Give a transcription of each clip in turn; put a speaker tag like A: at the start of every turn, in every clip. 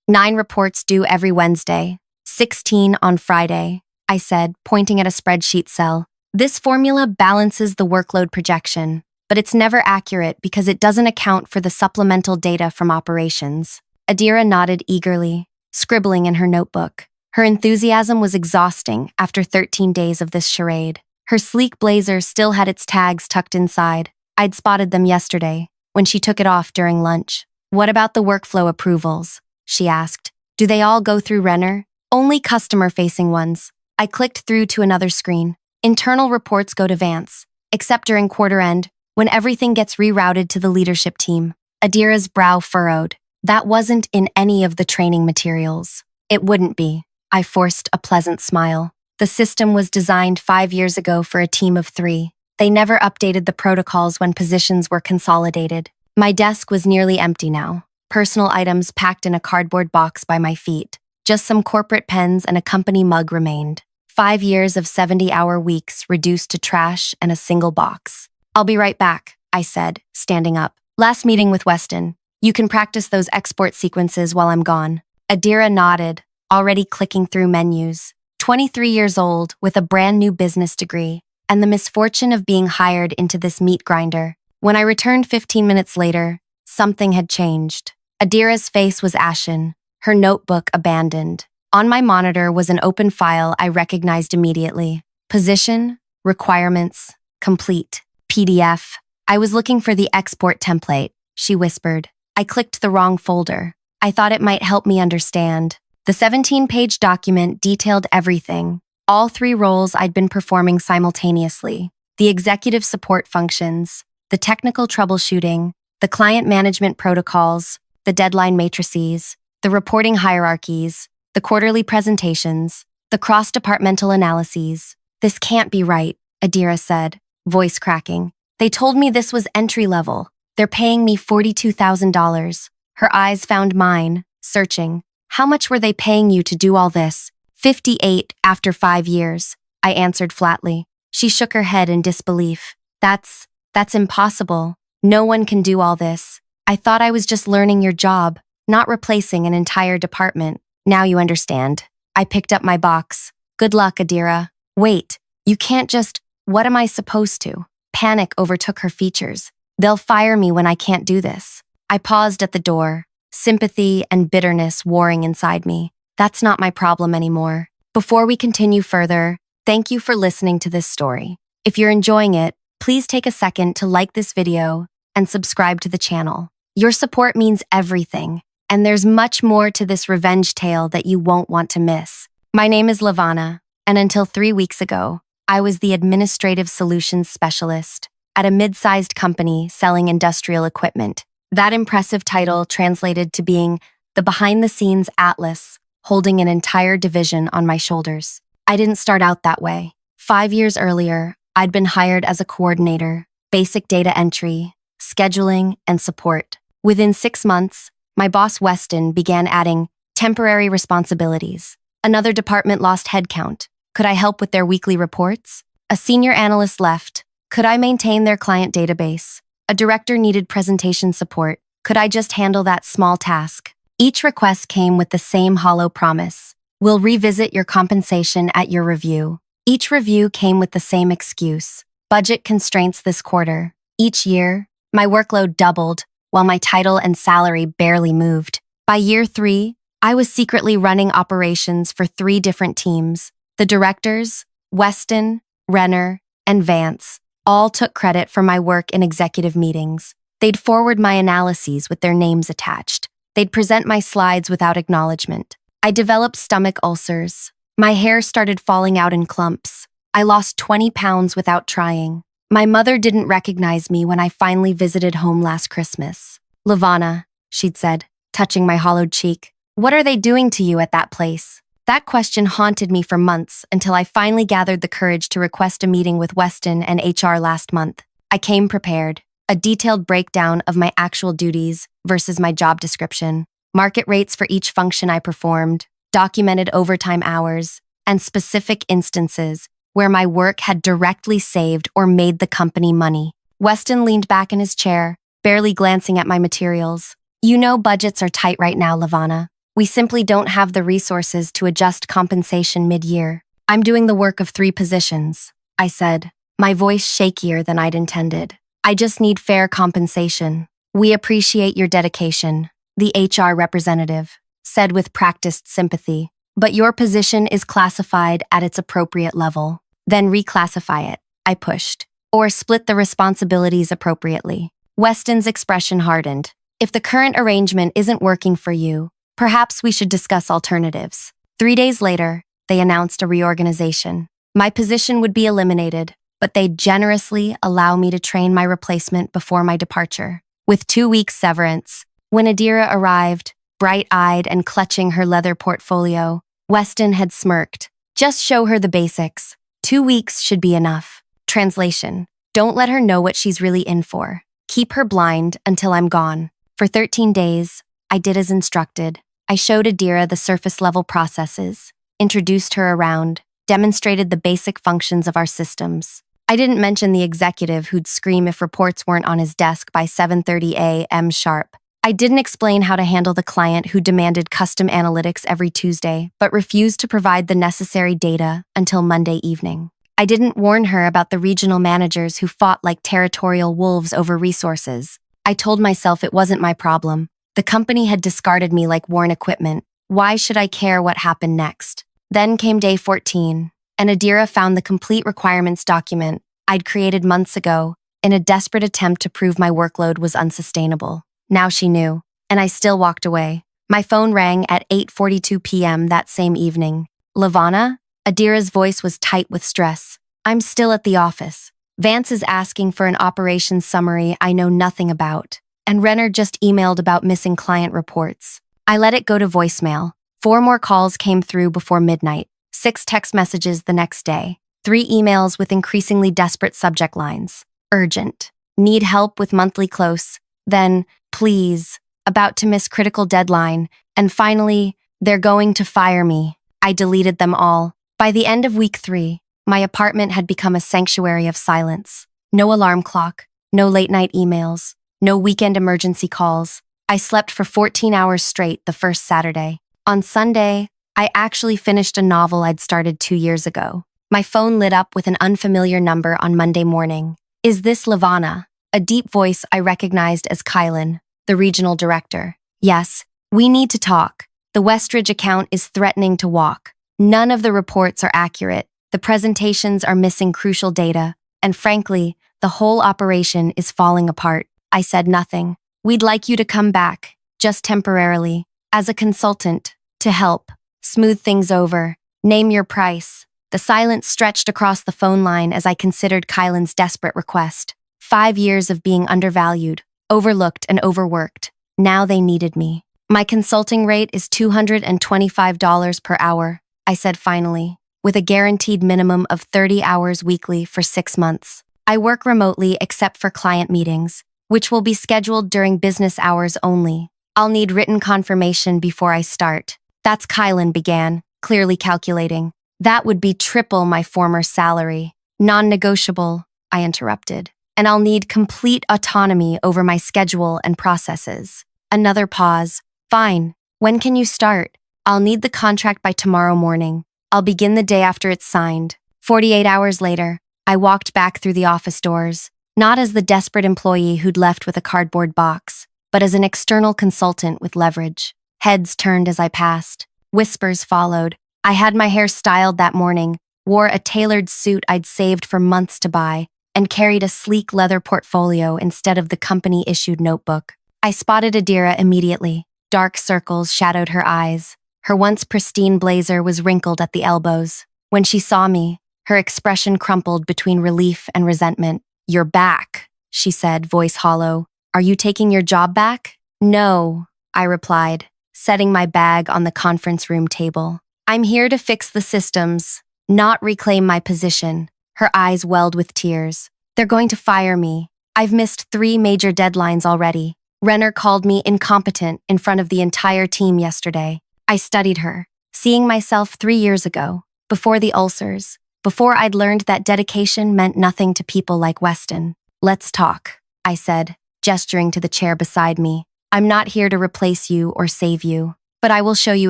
A: 9 reports due every Wednesday, 16 on Friday, I said, pointing at a spreadsheet cell. This formula balances the workload projection, but it's never accurate because it doesn't account for the supplemental data from operations. Adira nodded eagerly, scribbling in her notebook. Her enthusiasm was exhausting after 13 days of this charade. Her sleek blazer still had its tags tucked inside. I'd spotted them yesterday, when she took it off during lunch. What about the workflow approvals? She asked. Do they all go through Renner? Only customer-facing ones. I clicked through to another screen. Internal reports go to Vance, except during quarter end, when everything gets rerouted to the leadership team. Adira's brow furrowed. That wasn't in any of the training materials. It wouldn't be. I forced a pleasant smile. The system was designed 5 years ago for a team of 3. They never updated the protocols when positions were consolidated. My desk was nearly empty now. Personal items packed in a cardboard box by my feet. Just some corporate pens and a company mug remained. 5 years of 70-hour weeks reduced to trash and a single box. I'll be right back, I said, standing up. Last meeting with Weston. You can practice those export sequences while I'm gone. Adira nodded, already clicking through menus. 23 years old, with a brand new business degree, and the misfortune of being hired into this meat grinder. When I returned 15 minutes later, something had changed. Adira's face was ashen, her notebook abandoned. On my monitor was an open file I recognized immediately. Position, requirements, complete, PDF. I was looking for the export template, she whispered. I clicked the wrong folder. I thought it might help me understand. The 17-page document detailed everything, all 3 roles I'd been performing simultaneously, the executive support functions, the technical troubleshooting, the client management protocols, the deadline matrices, the reporting hierarchies, the quarterly presentations, the cross-departmental analyses. This can't be right, Adira said, voice cracking. They told me this was entry-level. They're paying me $42,000. Her eyes found mine, searching. How much were they paying you to do all this? 58 after 5 years, I answered flatly. She shook her head in disbelief. That's impossible. No one can do all this. I thought I was just learning your job, not replacing an entire department. Now you understand. I picked up my box. Good luck, Adira. Wait, you can't just… What am I supposed to? Panic overtook her features. They'll fire me when I can't do this. I paused at the door, sympathy and bitterness warring inside me. That's not my problem anymore. Before we continue further, thank you for listening to this story. If you're enjoying it, please take a second to like this video and subscribe to the channel. Your support means everything, and there's much more to this revenge tale that you won't want to miss. My name is Levana, and until 3 weeks ago, I was the Administrative Solutions Specialist at a mid-sized company selling industrial equipment. That impressive title translated to being the behind-the-scenes Atlas, holding an entire division on my shoulders. I didn't start out that way. 5 years earlier, I'd been hired as a coordinator, basic data entry, scheduling, and support. Within 6 months, my boss Weston began adding temporary responsibilities. Another department lost headcount. Could I help with their weekly reports? A senior analyst left. Could I maintain their client database? A director needed presentation support. Could I just handle that small task? Each request came with the same hollow promise. We'll revisit your compensation at your review. Each review came with the same excuse. Budget constraints this quarter. Each year, my workload doubled, while my title and salary barely moved. By year 3, I was secretly running operations for 3 different teams. The directors, Weston, Renner, and Vance, all took credit for my work in executive meetings. They'd forward my analyses with their names attached. They'd present my slides without acknowledgement. I developed stomach ulcers. My hair started falling out in clumps. I lost 20 pounds without trying. My mother didn't recognize me when I finally visited home last Christmas. Levana, she'd said, touching my hollowed cheek. What are they doing to you at that place? That question haunted me for months until I finally gathered the courage to request a meeting with Weston and HR last month. I came prepared, a detailed breakdown of my actual duties versus my job description, market rates for each function I performed, documented overtime hours, and specific instances where my work had directly saved or made the company money. Weston leaned back in his chair, barely glancing at my materials. You know budgets are tight right now, Levana. We simply don't have the resources to adjust compensation mid-year. I'm doing the work of 3 positions, I said, my voice shakier than I'd intended. I just need fair compensation. We appreciate your dedication, the HR representative said with practiced sympathy. But your position is classified at its appropriate level. Then reclassify it, I pushed. Or split the responsibilities appropriately. Weston's expression hardened. If the current arrangement isn't working for you, perhaps we should discuss alternatives. 3 days later, they announced a reorganization. My position would be eliminated, but they'd generously allow me to train my replacement before my departure. With 2 weeks severance, when Adira arrived, bright-eyed and clutching her leather portfolio, Weston had smirked. Just show her the basics. 2 weeks should be enough. Translation: don't let her know what she's really in for. Keep her blind until I'm gone. For 13 days, I did as instructed. I showed Adira the surface-level processes, introduced her around, demonstrated the basic functions of our systems. I didn't mention the executive who'd scream if reports weren't on his desk by 7:30 a.m. sharp. I didn't explain how to handle the client who demanded custom analytics every Tuesday, but refused to provide the necessary data until Monday evening. I didn't warn her about the regional managers who fought like territorial wolves over resources. I told myself it wasn't my problem. The company had discarded me like worn equipment. Why should I care what happened next? Then came day 14, and Adira found the complete requirements document I'd created months ago in a desperate attempt to prove my workload was unsustainable. Now she knew, and I still walked away. My phone rang at 8:42 p.m. that same evening. Levana? Adira's voice was tight with stress. I'm still at the office. Vance is asking for an operations summary I know nothing about, and Renner just emailed about missing client reports. I let it go to voicemail. 4 more calls came through before midnight, 6 text messages the next day, 3 emails with increasingly desperate subject lines. Urgent. Need help with monthly close. Then, please. About to miss critical deadline. And finally, they're going to fire me. I deleted them all. By the end of week 3, my apartment had become a sanctuary of silence. No alarm clock, no late-night emails, no weekend emergency calls. I slept for 14 hours straight the first Saturday. On Sunday, I actually finished a novel I'd started 2 years ago. My phone lit up with an unfamiliar number on Monday morning. Is this Levana? A deep voice I recognized as Kylan, the regional director. Yes, we need to talk. The Westridge account is threatening to walk. None of the reports are accurate. The presentations are missing crucial data. And frankly, the whole operation is falling apart. I said nothing. We'd like you to come back, just temporarily, as a consultant, to help. Smooth things over. Name your price. The silence stretched across the phone line as I considered Kylan's desperate request. 5 years of being undervalued, overlooked and overworked. Now they needed me. My consulting rate is $225 per hour, I said finally, with a guaranteed minimum of 30 hours weekly for 6 months. I work remotely except for client meetings, which will be scheduled during business hours only. I'll need written confirmation before I start. That's Kylan began, clearly calculating. That would be triple my former salary. Non-negotiable, I interrupted. And I'll need complete autonomy over my schedule and processes. Another pause. Fine. When can you start? I'll need the contract by tomorrow morning. I'll begin the day after it's signed. 48 hours later, I walked back through the office doors, not as the desperate employee who'd left with a cardboard box, but as an external consultant with leverage. Heads turned as I passed. Whispers followed. I had my hair styled that morning, wore a tailored suit I'd saved for months to buy, and carried a sleek leather portfolio instead of the company-issued notebook. I spotted Adira immediately. Dark circles shadowed her eyes. Her once pristine blazer was wrinkled at the elbows. When she saw me, her expression crumpled between relief and resentment. You're back, she said, voice hollow. Are you taking your job back? No, I replied, setting my bag on the conference room table. I'm here to fix the systems, not reclaim my position. Her eyes welled with tears. They're going to fire me. I've missed 3 major deadlines already. Renner called me incompetent in front of the entire team yesterday. I studied her, seeing myself 3 years ago, before the ulcers, before I'd learned that dedication meant nothing to people like Weston. Let's talk, I said, gesturing to the chair beside me. I'm not here to replace you or save you. but I will show you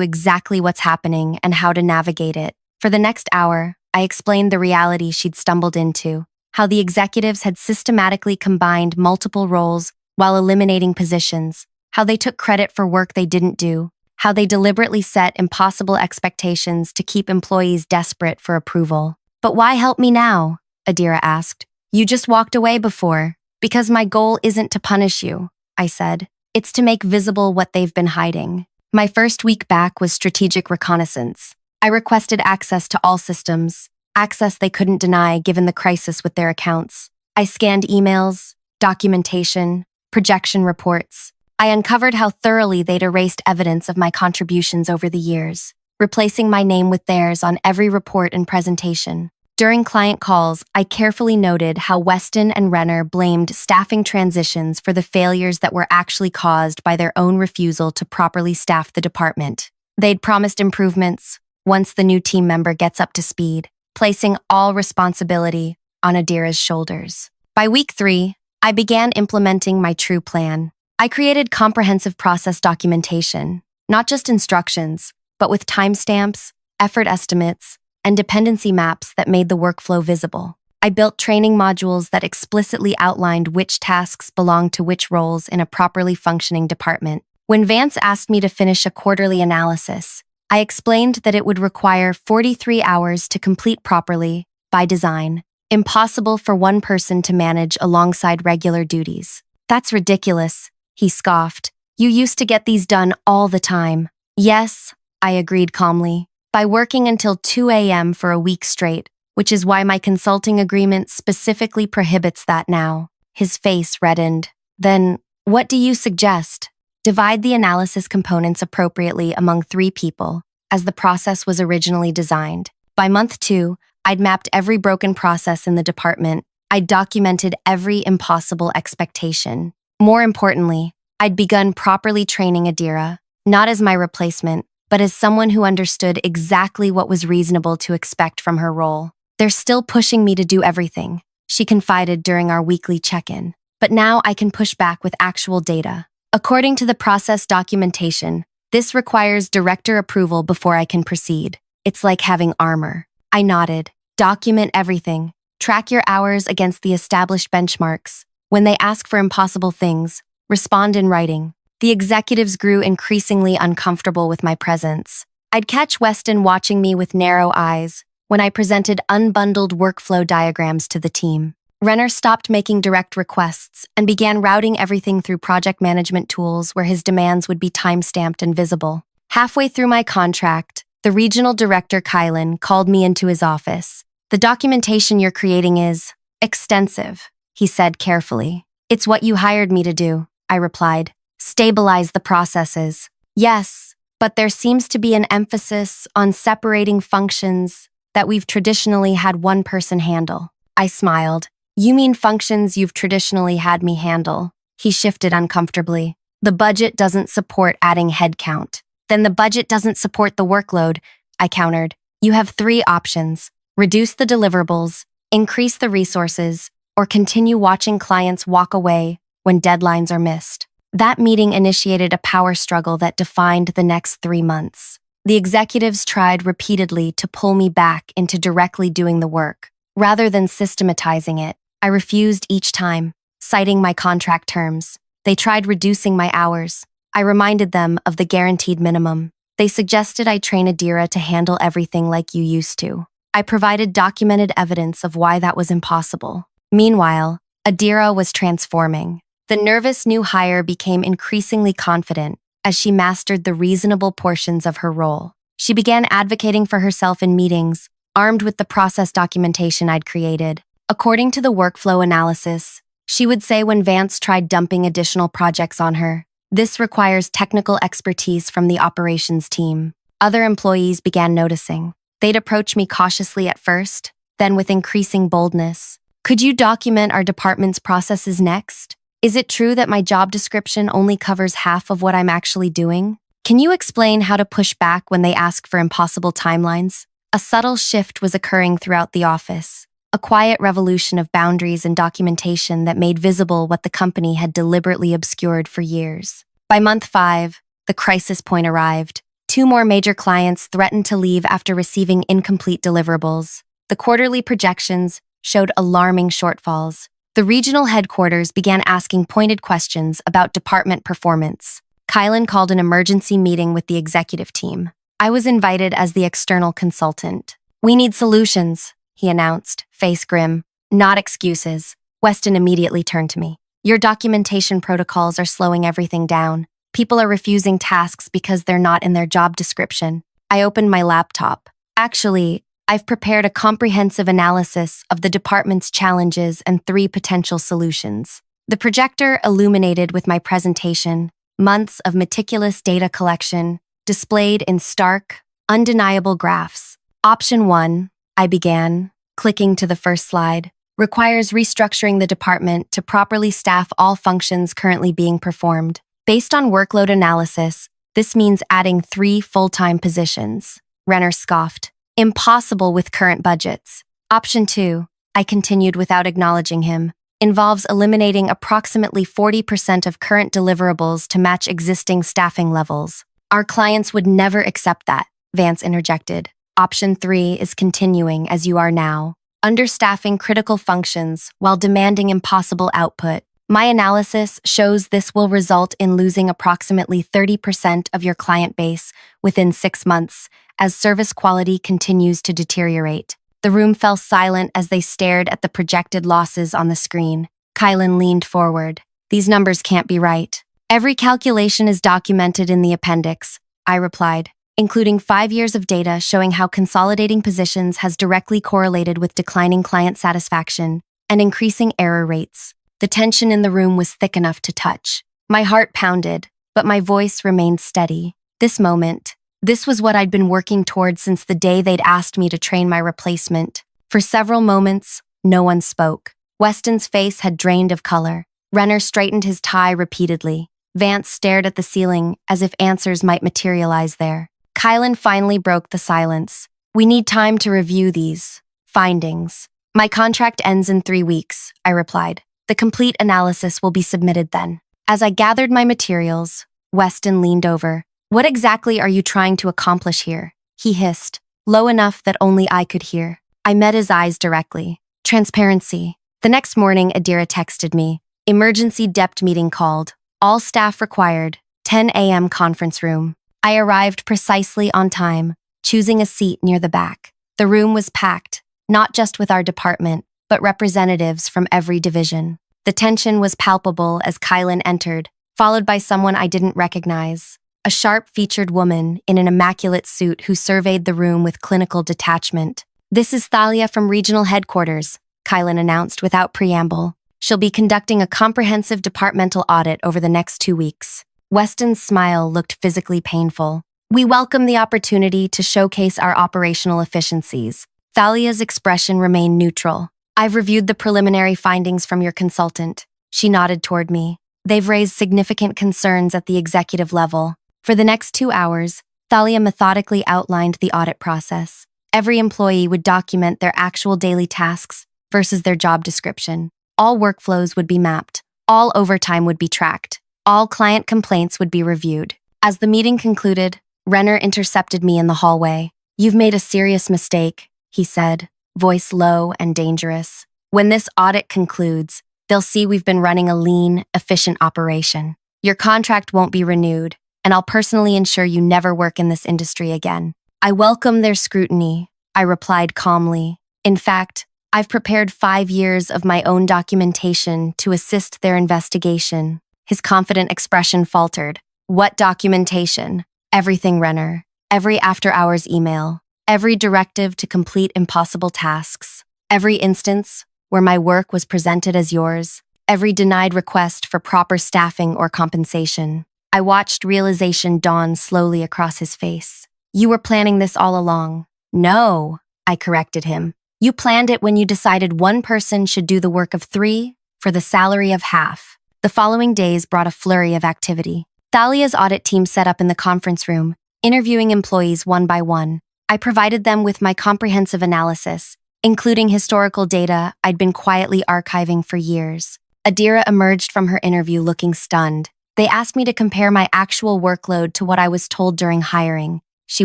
A: exactly what's happening and how to navigate it. For the next hour, I explained the reality she'd stumbled into, how the executives had systematically combined multiple roles while eliminating positions, how they took credit for work they didn't do, how they deliberately set impossible expectations to keep employees desperate for approval. But why help me now? Adira asked. You just walked away before. Because my goal isn't to punish you, I said. It's to make visible what they've been hiding. My first week back was strategic reconnaissance. I requested access to all systems, access they couldn't deny given the crisis with their accounts. I scanned emails, documentation, projection reports. I uncovered how thoroughly they'd erased evidence of my contributions over the years, replacing my name with theirs on every report and presentation. During client calls, I carefully noted how Weston and Renner blamed staffing transitions for the failures that were actually caused by their own refusal to properly staff the department. They'd promised improvements once the new team member gets up to speed, placing all responsibility on Adira's shoulders. By week 3, I began implementing my true plan. I created comprehensive process documentation, not just instructions, but with timestamps, effort estimates, and dependency maps that made the workflow visible. I built training modules that explicitly outlined which tasks belonged to which roles in a properly functioning department. When Vance asked me to finish a quarterly analysis, I explained that it would require 43 hours to complete properly, by design, impossible for one person to manage alongside regular duties. That's ridiculous, he scoffed. You used to get these done all the time. Yes, I agreed calmly. By working until 2 a.m. for a week straight, which is why my consulting agreement specifically prohibits that now. His face reddened. Then, what do you suggest? Divide the analysis components appropriately among 3 people, as the process was originally designed. By month 2, I'd mapped every broken process in the department. I'd documented every impossible expectation. More importantly, I'd begun properly training Adira, not as my replacement, but as someone who understood exactly what was reasonable to expect from her role. They're still pushing me to do everything, she confided during our weekly check-in. But now I can push back with actual data. According to the process documentation, this requires director approval before I can proceed. It's like having armor. I nodded. Document everything. Track your hours against the established benchmarks. When they ask for impossible things, respond in writing. The executives grew increasingly uncomfortable with my presence. I'd catch Weston watching me with narrow eyes when I presented unbundled workflow diagrams to the team. Renner stopped making direct requests and began routing everything through project management tools where his demands would be time-stamped and visible. Halfway through my contract, the regional director, Kylan, called me into his office. The documentation you're creating is extensive, he said carefully. It's what you hired me to do, I replied. Stabilize the processes. Yes, but there seems to be an emphasis on separating functions that we've traditionally had one person handle. I smiled. You mean functions you've traditionally had me handle? He shifted uncomfortably. The budget doesn't support adding headcount. Then the budget doesn't support the workload, I countered. You have 3 options. Reduce the deliverables, increase the resources, or continue watching clients walk away when deadlines are missed. That meeting initiated a power struggle that defined the next 3 months. The executives tried repeatedly to pull me back into directly doing the work. Rather than systematizing it, I refused each time, citing my contract terms. They tried reducing my hours. I reminded them of the guaranteed minimum. They suggested I train Adira to handle everything like you used to. I provided documented evidence of why that was impossible. Meanwhile, Adira was transforming. The nervous new hire became increasingly confident as she mastered the reasonable portions of her role. She began advocating for herself in meetings, armed with the process documentation I'd created. According to the workflow analysis, she would say when Vance tried dumping additional projects on her, this requires technical expertise from the operations team. Other employees began noticing. They'd approach me cautiously at first, then with increasing boldness. Could you document our department's processes next? Is it true that my job description only covers half of what I'm actually doing? Can you explain how to push back when they ask for impossible timelines? A subtle shift was occurring throughout the office, a quiet revolution of boundaries and documentation that made visible what the company had deliberately obscured for years. By month 5, the crisis point arrived. Two more major clients threatened to leave after receiving incomplete deliverables. The quarterly projections showed alarming shortfalls. The regional headquarters began asking pointed questions about department performance. Kylan called an emergency meeting with the executive team. I was invited as the external consultant. "We need solutions," he announced, face grim. "Not excuses." Weston immediately turned to me. "Your documentation protocols are slowing everything down. People are refusing tasks because they're not in their job description." I opened my laptop. "Actually, I've prepared a comprehensive analysis of the department's challenges and 3 potential solutions." The projector illuminated with my presentation, months of meticulous data collection, displayed in stark, undeniable graphs. Option 1, I began, clicking to the first slide, requires restructuring the department to properly staff all functions currently being performed. Based on workload analysis, this means adding 3 full-time positions. Renner scoffed. "Impossible with current budgets." Option 2, I continued without acknowledging him, involves eliminating approximately 40% of current deliverables to match existing staffing levels. "Our clients would never accept that," Vance interjected. Option 3 is continuing as you are now, understaffing critical functions while demanding impossible output. My analysis shows this will result in losing approximately 30% of your client base within 6 months as service quality continues to deteriorate. The room fell silent as they stared at the projected losses on the screen. Kylan leaned forward. "These numbers can't be right." "Every calculation is documented in the appendix," I replied, including 5 years of data showing how consolidating positions has directly correlated with declining client satisfaction and increasing error rates. The tension in the room was thick enough to touch. My heart pounded, but my voice remained steady. This was what I'd been working toward since the day they'd asked me to train my replacement. For several moments, no one spoke. Weston's face had drained of color. Renner straightened his tie repeatedly. Vance stared at the ceiling as if answers might materialize there. Kylan finally broke the silence. "We need time to review these findings." "My contract ends in 3 weeks," I replied. "The complete analysis will be submitted then." As I gathered my materials, Weston leaned over. "What exactly are you trying to accomplish here?" he hissed, low enough that only I could hear. I met his eyes directly. "Transparency." The next morning, Adira texted me. "Emergency debt meeting called. All staff required. 10 a.m. conference room." I arrived precisely on time, choosing a seat near the back. The room was packed, not just with our department, but representatives from every division. The tension was palpable as Kylan entered, followed by someone I didn't recognize. A sharp-featured woman in an immaculate suit who surveyed the room with clinical detachment. "This is Thalia from regional headquarters," Kylan announced without preamble. "She'll be conducting a comprehensive departmental audit over the next 2 weeks." Weston's smile looked physically painful. "We welcome the opportunity to showcase our operational efficiencies." Thalia's expression remained neutral. "I've reviewed the preliminary findings from your consultant." She nodded toward me. "They've raised significant concerns at the executive level." For the next 2 hours, Thalia methodically outlined the audit process. Every employee would document their actual daily tasks versus their job description. All workflows would be mapped. All overtime would be tracked. All client complaints would be reviewed. As the meeting concluded, Renner intercepted me in the hallway. "You've made a serious mistake," he said, voice low and dangerous. "When this audit concludes, they'll see we've been running a lean, efficient operation. Your contract won't be renewed, and I'll personally ensure you never work in this industry again." "I welcome their scrutiny," I replied calmly. "In fact, I've prepared 5 years of my own documentation to assist their investigation." His confident expression faltered. "What documentation?" "Everything, Renner. Every after-hours email. Every directive to complete impossible tasks. Every instance where my work was presented as yours. Every denied request for proper staffing or compensation." I watched realization dawn slowly across his face. "You were planning this all along." "No," I corrected him. "You planned it when you decided one person should do the work of 3 for the salary of half." The following days brought a flurry of activity. Thalia's audit team set up in the conference room, interviewing employees one by one. I provided them with my comprehensive analysis, including historical data I'd been quietly archiving for years. Adira emerged from her interview looking stunned. They asked me to compare my actual workload to what I was told during hiring, she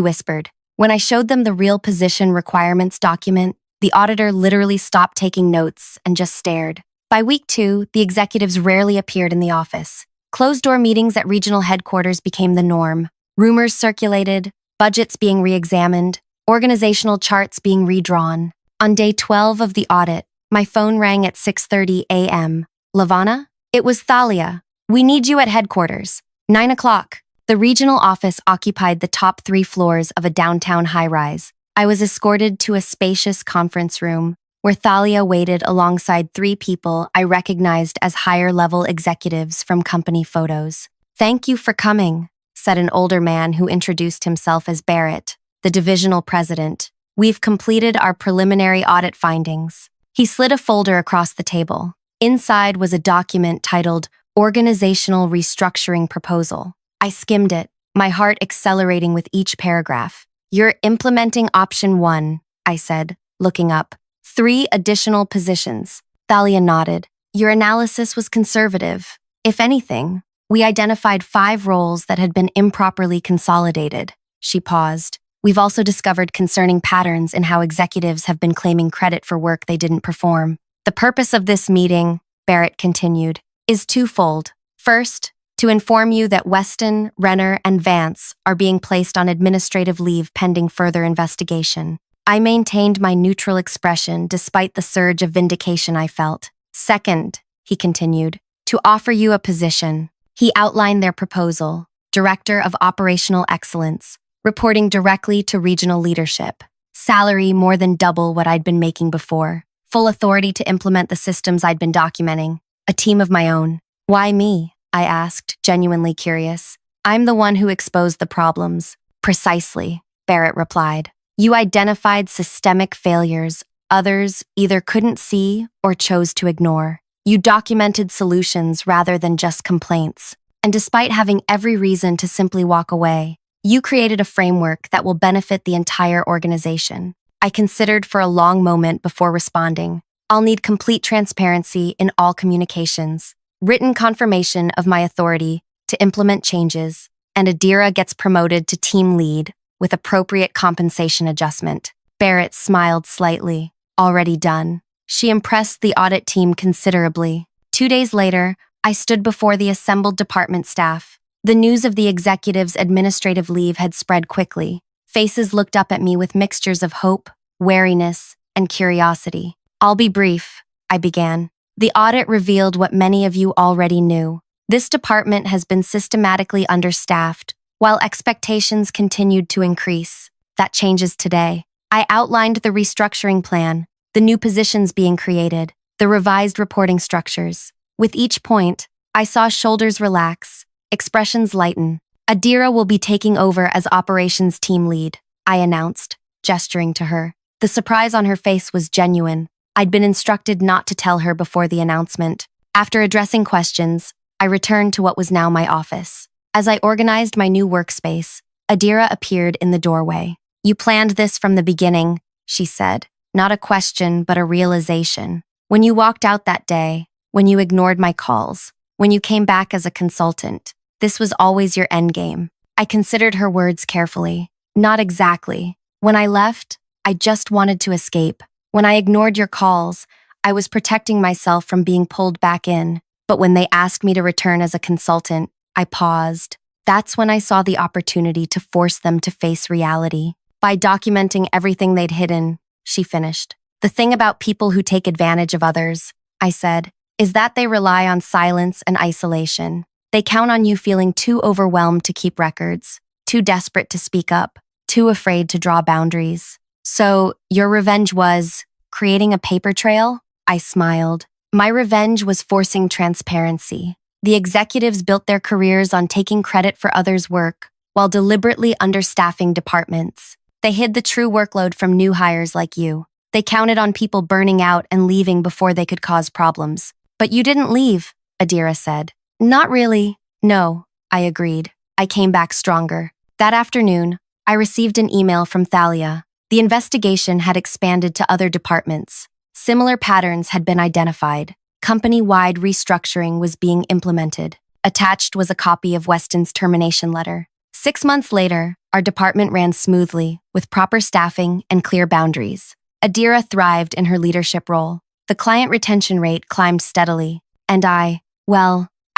A: whispered. When I showed them the real position requirements document, the auditor literally stopped taking notes and just stared. By week 2, the executives rarely appeared in the office. Closed-door meetings at regional headquarters became the norm. Rumors circulated, budgets being re-examined, organizational charts being redrawn. On day 12 of the audit, my phone rang at 6:30 a.m. Levana? It was Thalia. We need you at headquarters. 9 o'clock. The regional office occupied the top 3 floors of a downtown high-rise. I was escorted to a spacious conference room where Thalia waited alongside 3 people I recognized as higher-level executives from company photos. "Thank you for coming," said an older man who introduced himself as Barrett, the divisional president. "We've completed our preliminary audit findings." He slid a folder across the table. Inside was a document titled Organizational Restructuring Proposal. I skimmed it, my heart accelerating with each paragraph. "You're implementing option 1, I said, looking up. 3 additional positions." Thalia nodded. "Your analysis was conservative. If anything, we identified 5 roles that had been improperly consolidated." She paused. "We've also discovered concerning patterns in how executives have been claiming credit for work they didn't perform. The purpose of this meeting," Barrett continued, "is twofold. First, to inform you that Weston, Renner, and Vance are being placed on administrative leave pending further investigation." I maintained my neutral expression despite the surge of vindication I felt. "Second," he continued, "to offer you a position." He outlined their proposal: Director of Operational Excellence, reporting directly to regional leadership. Salary more than double what I'd been making before. Full authority to implement the systems I'd been documenting. A team of my own. "Why me?" I asked, genuinely curious. "I'm the one who exposed the problems." "Precisely," Barrett replied. "You identified systemic failures others either couldn't see or chose to ignore. You documented solutions rather than just complaints. And despite having every reason to simply walk away, you created a framework that will benefit the entire organization." I considered for a long moment before responding. "I'll need complete transparency in all communications. Written confirmation of my authority to implement changes, and Adira gets promoted to team lead with appropriate compensation adjustment." Barrett smiled slightly. "Already done." She impressed the audit team considerably. 2 days later, I stood before the assembled department staff. The news of the executive's administrative leave had spread quickly. Faces looked up at me with mixtures of hope, wariness, and curiosity. "I'll be brief," I began. "The audit revealed what many of you already knew. This department has been systematically understaffed, while expectations continued to increase. That changes today." I outlined the restructuring plan, the new positions being created, the revised reporting structures. With each point, I saw shoulders relax, expressions lighten. "Adira will be taking over as operations team lead," I announced, gesturing to her. The surprise on her face was genuine. I'd been instructed not to tell her before the announcement. After addressing questions, I returned to what was now my office. As I organized my new workspace, Adira appeared in the doorway. "You planned this from the beginning," she said. "Not a question, but a realization. When you walked out that day, when you ignored my calls, when you came back as a consultant, this was always your endgame." I considered her words carefully. "Not exactly. When I left, I just wanted to escape. When I ignored your calls, I was protecting myself from being pulled back in. But when they asked me to return as a consultant, I paused. That's when I saw the opportunity to force them to face reality. By documenting everything they'd hidden," she finished. "The thing about people who take advantage of others," I said, "is that they rely on silence and isolation. They count on you feeling too overwhelmed to keep records, too desperate to speak up, too afraid to draw boundaries. So, your revenge was creating a paper trail?" I smiled. "My revenge was forcing transparency. The executives built their careers on taking credit for others' work, while deliberately understaffing departments. They hid the true workload from new hires like you. They counted on people burning out and leaving before they could cause problems. But you didn't leave," Adira said. "Not really. No," I agreed. I came back stronger. That afternoon, I received an email from Thalia. The investigation had expanded to other departments. Similar patterns had been identified. Company-wide restructuring was being implemented. Attached was a copy of Weston's termination letter. 6 months later, our department ran smoothly, with proper staffing and clear boundaries. Adira thrived in her leadership role. The client retention rate climbed steadily. And I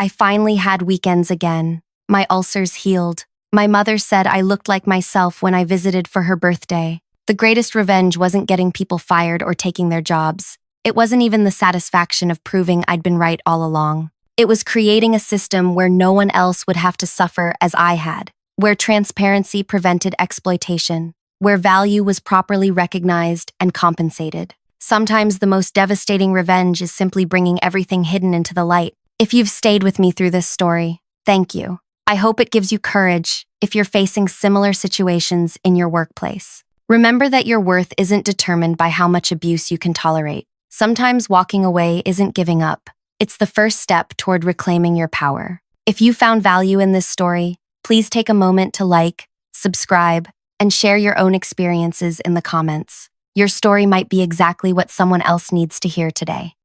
A: finally had weekends again. My ulcers healed. My mother said I looked like myself when I visited for her birthday. The greatest revenge wasn't getting people fired or taking their jobs. It wasn't even the satisfaction of proving I'd been right all along. It was creating a system where no one else would have to suffer as I had, where transparency prevented exploitation, where value was properly recognized and compensated. Sometimes the most devastating revenge is simply bringing everything hidden into the light. If you've stayed with me through this story, thank you. I hope it gives you courage if you're facing similar situations in your workplace. Remember that your worth isn't determined by how much abuse you can tolerate. Sometimes walking away isn't giving up. It's the first step toward reclaiming your power. If you found value in this story, please take a moment to like, subscribe, and share your own experiences in the comments. Your story might be exactly what someone else needs to hear today.